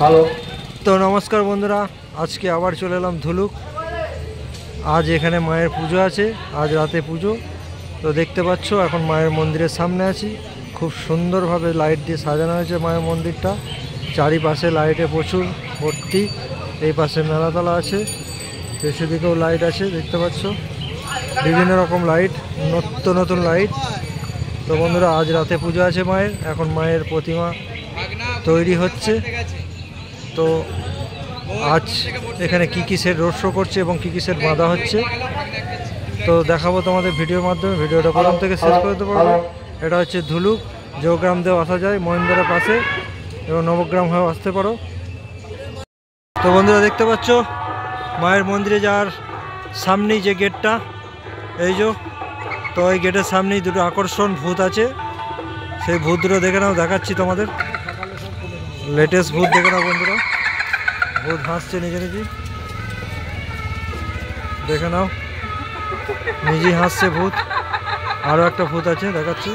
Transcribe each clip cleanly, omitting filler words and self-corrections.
Hello. তো নমস্কার বন্ধুরা, আজকে আবার চলে এলাম ধুলুক। আজ এখানে মায়ের পুজো আছে, আজ রাতে পুজো। তো দেখতে পাচ্ছ এখন মায়ের মন্দিরের সামনে আছি। খুব সুন্দরভাবে লাইট দিয়ে সাজানো হয়েছে মায়ের মন্দিরটা। চারিপাশে লাইটে প্রচুর ভর্তি। এই পাশে মেলাতলা আছে, পেছন দিকেও লাইট আছে, দেখতে পাচ্ছ বিভিন্ন রকম লাইট, নতুন নতুন লাইট। তো বন্ধুরা আজ রাতে পুজো আছে মায়ের। এখন মায়ের প্রতিমা তৈরি হচ্ছে। তো আজ এখানে কী সেট রোড শো করছে এবং কী সেট বাঁধা হচ্ছে তো দেখাবো তোমাদের ভিডিওর মাধ্যমে। ভিডিওটা প্রথম থেকে শেষ করতে পারবো। এটা হচ্ছে ধুলুক, জোগ্রাম দিয়েও আসা যায় মহেন্দ্রের পাশে, এবং নবগ্রাম হয়েও আসতে পারো। তো বন্ধুরা দেখতে পাচ্ছ মায়ের মন্দিরে যাওয়ার সামনেই যে গেটটা, এই যে, তো এই গেটের সামনেই দুটো আকর্ষণ ভূত আছে। সেই ভূত দুটো দেখে নাও, দেখাচ্ছি তোমাদের। লেটেস্ট ভূত দেখে নাও বন্ধুরা, ভূত হাসছে নিজে নিজেই, দেখে নাও, নিজেই হাসছে ভূত। আরও একটা ভূত আছে, দেখাচ্ছি।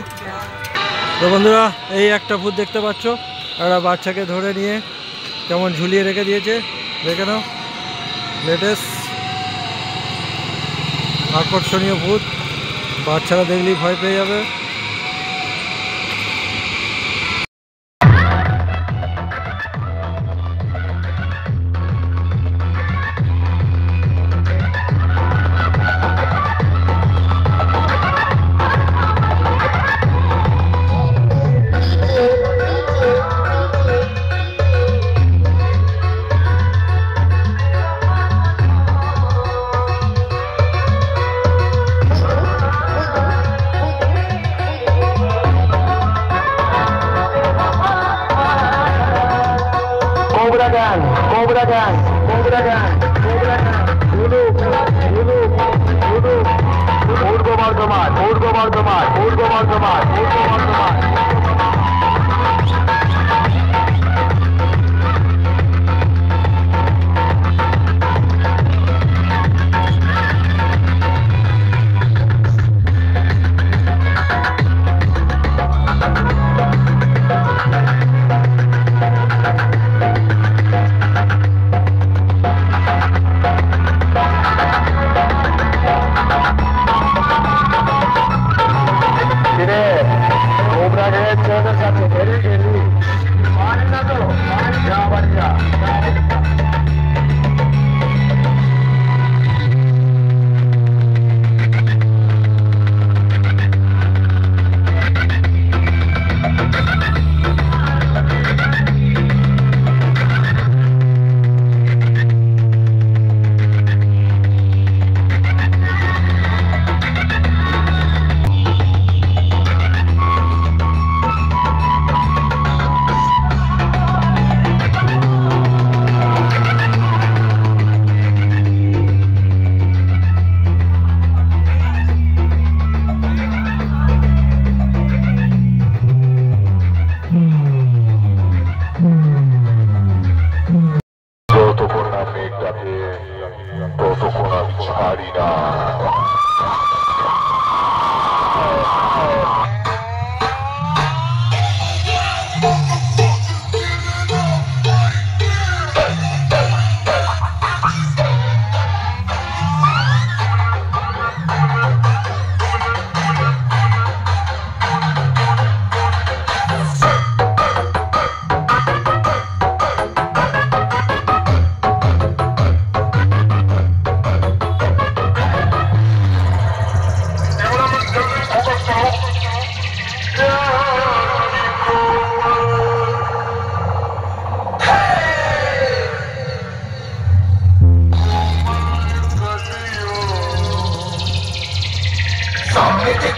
তো বন্ধুরা এই একটা ভূত দেখতে পাচ্ছ, একটা বাচ্চাকে ধরে নিয়ে কেমন ঝুলিয়ে রেখে দিয়েছে, দেখে নাও। লেটেস্ট আকর্ষণীয় ভূত, বাচ্চারা দেখলেই ভয় পেয়ে যাবে। Cobra Gang, Purbo Bardhaman.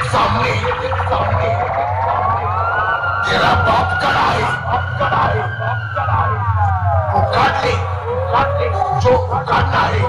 सामने तेरा बाप कराए उखाड़ ले जो उखाड़ना है।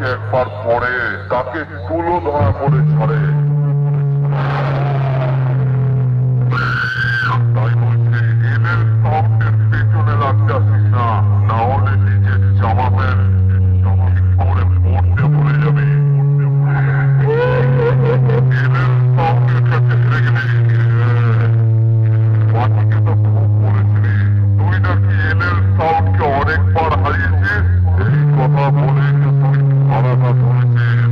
সাউন্ডকে একবার পড়ে তাকে তুলো ধরা করে ছাড়ে। তাই বলছে এমএল সাউন্ডের পেছনে লাগতে আসিস না, না হলে নিজের জামা প্যান্ট ঠিক করে পড়তে ভুলে যাবে। এমএল সাউন্ডের কাছে হেরে গেলে বাকিকে তো খুব বলেছিলি তুই নাকি এমএল সাউন্ডকে অনেকবার হারিয়েছিস, এই কথা বলে তুই ধরাটা ধরেছিস।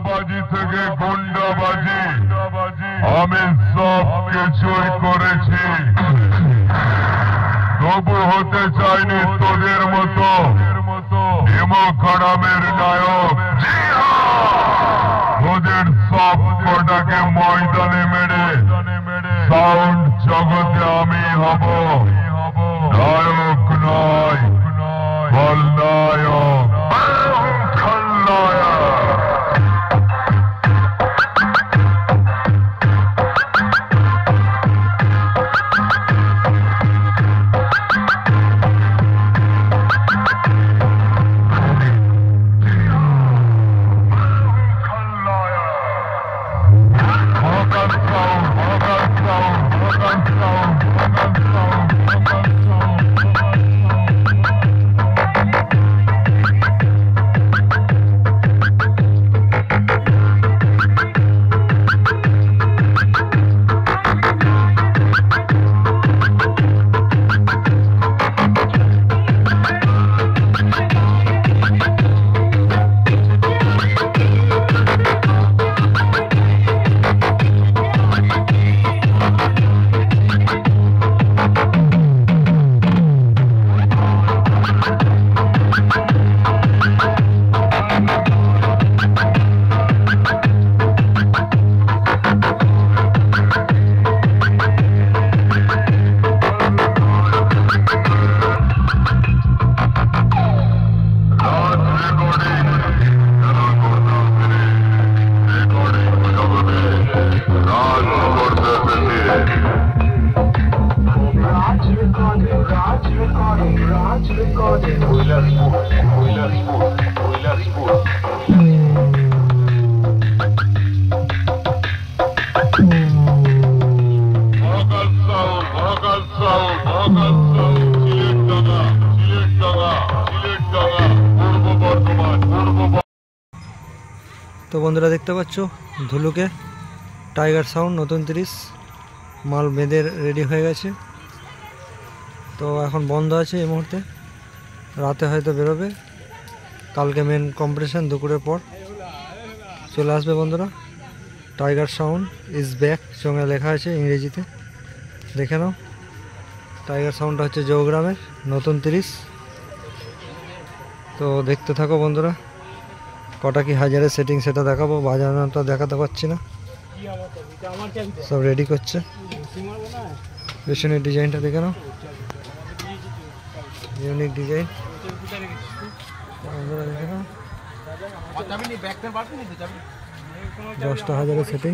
চাঁদাবাজি থেকে গুন্ডাবাজি আমি সব কিছুই করেছি, তবু হতে চাইনি তোদের মতো হিমখারামের নায়ক। তোদের সব কটাকে ময়দানে মেরে সাউন্ড জগতে আমি হব নায়ক নয়, খলনায়ক। খলনায়ক তো বন্ধুরা দেখতে পাচ্ছ ধুলুকে টাইগার সাউন্ড নতুন 30 মাল বেঁধে রেডি হয়ে গেছে। তো এখন বন্ধ আছে এই মুহূর্তে, রাতে হয়তো বেরোবে, কালকে মেন কম্পিটিশন দুপুরের পর চলে আসবে বন্ধুরা। টাইগার সাউন্ড ইজ ব্যাক সঙ্গে লেখা আছে ইংরেজিতে, দেখে নাও। টাইগার সাউন্ডটা হচ্ছে জৌগ্রামের নতুন 30। তো দেখতে থাকো বন্ধুরা, কটা কি হাজারের সেটিং সেটা দেখাবো, বাজানোটা দেখাতে পারছি না, সব রেডি করছে। পেছনের ডিজাইনটা দেখে নাও, ইউনিক ডিজাইন বন্ধুরা দেখে নাও। 10টা হাজারের সেটিং।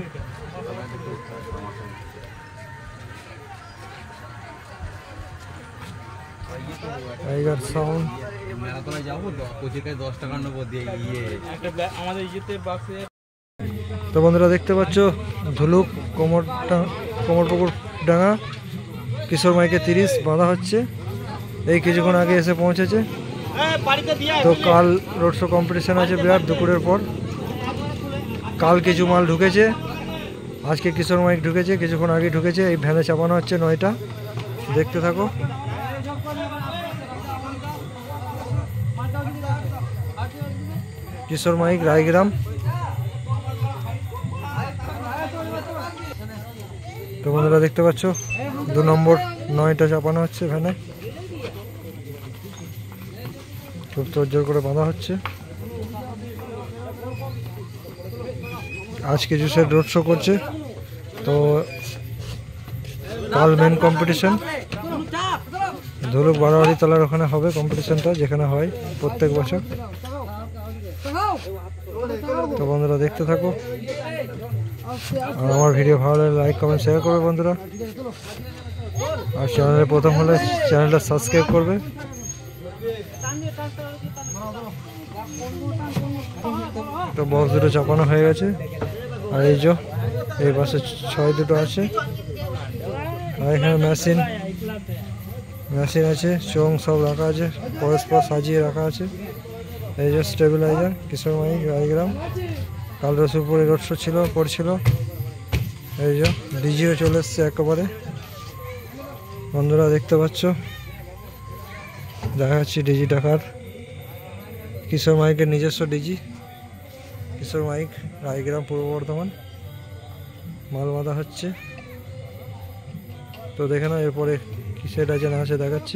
টাইগার সাউন্ড তো বন্ধুরা দেখতে পাচ্ছ ধুলুক কোমরপুকুর ডাঙ্গা কিশোর মাইকে 30 বাঁধা হচ্ছে, এই কিছুক্ষণ আগে এসে পৌঁছেছে। তো কাল রোড শো কম্পিটিশন আছে বিরাট দুপুরের পর। কাল কিছু মাল ঢুকেছে, আজকে কিশোর মাইক ঢুকেছে, কিছুক্ষণ আগে ঢুকেছে। এই ভ্যানে চাপানো হচ্ছে 9টা, দেখতে থাকো। কিশোর মাইক রায়গ্রাম। তো বন্ধুরা দেখতে পাচ্ছ 2 নম্বর 9টা চাপানো হচ্ছে ভ্যানে, খুব তোড়জোড় করে বাঁধা হচ্ছে। আজকে জুসের রোড শো করছে, তো কাল মেন কম্পিটিশন ধুলুক বারোয়ারি তলার ওখানে হবে কম্পিটিশনটা, যেখানে হয় প্রত্যেক বছর। তো বন্ধুরা দেখতে থাকো, আর আমার ভিডিও ভালো লাগলে লাইক কমেন্ট শেয়ার করবে বন্ধুরা, আর চ্যানেলে প্রথম হলে চ্যানেলটা সাবস্ক্রাইব করবে। তো বক্স দুটো চাপানো হয়ে গেছে, আর এই যে এই পাশে 6 দুটো আছে, আর এখানে মেশিন আছে, চোং সব রাখা আছে, পরস্পর সাজিয়ে রাখা আছে। এই যে স্টেবিলাইজার কিশোর মাইক রায়গ্রাম, কাল রসুলপুরে রোড শো করছিল। এই যে ডিজিও চলে এসছে একেবারে বন্ধুরা দেখতে পাচ্ছ, দেখা যাচ্ছে ডিজি টাকার কিশোর মাইকের নিজস্ব ডিজি কিশোর মাইক, রায়গ্রাম, পূর্ব বর্ধমান। মাল বাঁধা হচ্ছে। তো দেখে নাও এরপরে কিসের ডাজে না আছে দেখাচ্ছি।